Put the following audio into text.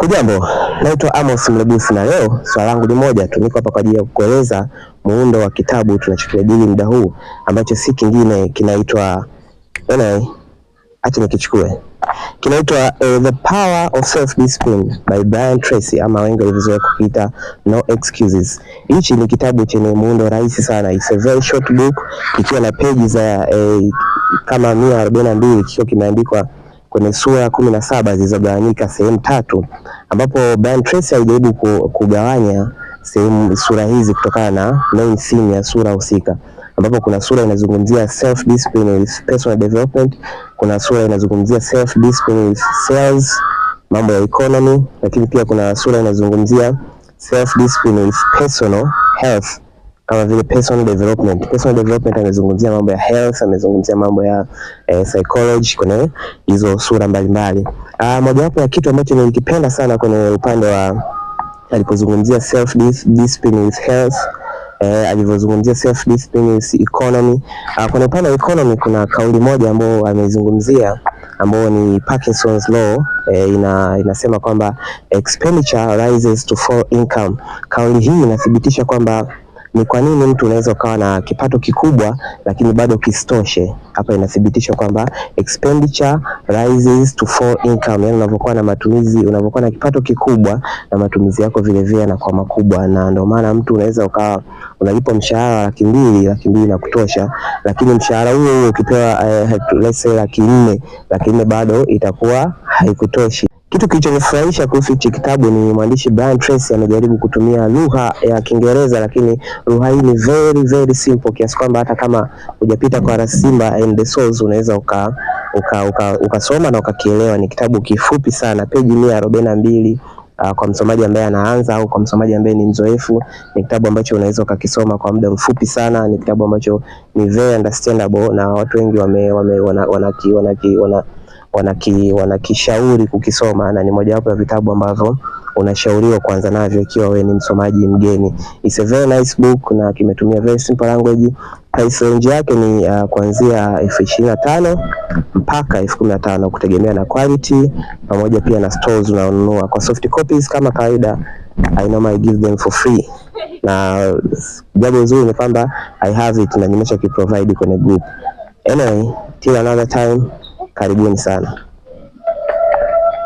Hujambo, naitwa Amos Mlebusi na leo swali langu ni moja tu. Niko hapa kwa ajili ya kueleza muundo wa kitabu tunachokijadili muda huu ambacho si kingine kinaitwa acha nikichukue. Kinaitwa The Power of Self Discipline by Brian Tracy, ama wengi walizoea kukiita No Excuses. Hichi ni kitabu chenye muundo rahisi sana. It's a very short book kikiwa na pages za kama 142 kikiwa kimeandikwa kwenye sura 17 zilizogawanyika sehemu tatu, ambapo Brian Tracy alijaribu kugawanya sura hizi kutokana na main theme ya sura husika, ambapo kuna sura inazungumzia self discipline with personal development, kuna sura inazungumzia self discipline with sales, mambo ya economy, lakini pia kuna sura inazungumzia self discipline with personal health kama vile personal development. Personal development amezungumzia mambo ya health, amezungumzia mambo ya psychology kwenye hizo sura mbalimbali. Mojawapo ya kitu ambacho nilikipenda sana kwenye upande wa alipozungumzia self discipline with health, alivyozungumzia self discipline with economy. Kwenye upande wa economy kuna kauli moja ambayo amezungumzia ambayo ni Parkinson's law. Inasema kwamba expenditure rises to full income. Kauli hii inathibitisha kwamba ni kwa nini mtu unaweza ukawa na kipato kikubwa lakini bado kisitoshe. Hapa inathibitisha kwamba expenditure rises to full income, yani unavyokuwa na matumizi, unavyokuwa na kipato kikubwa na matumizi yako vile vile yanakuwa makubwa. Na ndio maana mtu unaweza ukawa unalipwa mshahara $200,000 na kutosha, lakini mshahara huo ukipewa let's say $400,000 bado itakuwa haikutoshi. Kitu kilichonifurahisha kuhusu hiki kitabu ni mwandishi Brian Tracy amejaribu kutumia lugha ya Kiingereza, lakini lugha hii ni very very simple kiasi kwamba hata kama hujapita kwa Rasimba and the Souls unaweza ukasoma na ukakielewa. Ni kitabu kifupi sana, peji 142. Kwa msomaji ambaye anaanza au kwa msomaji ambaye ni mzoefu, ni kitabu ambacho unaweza ukakisoma kwa muda mfupi sana. Ni kitabu ambacho ni very understandable na watu wengi wanakishauri kukisoma, na ni mojawapo ya vitabu ambavyo unashauriwa kuanza navyo ikiwa wewe ni msomaji mgeni. It's a very nice book na kimetumia very simple language. Price range yake ni kuanzia $25,000 mpaka $15,000 kutegemea na quality pamoja pia na stores unaonunua. Kwa soft copies kama kawaida I normally give them for free, na jambo zuri ni kwamba I have it na nimesha kiprovide kwenye group. Anyway, till another time, karibuni sana.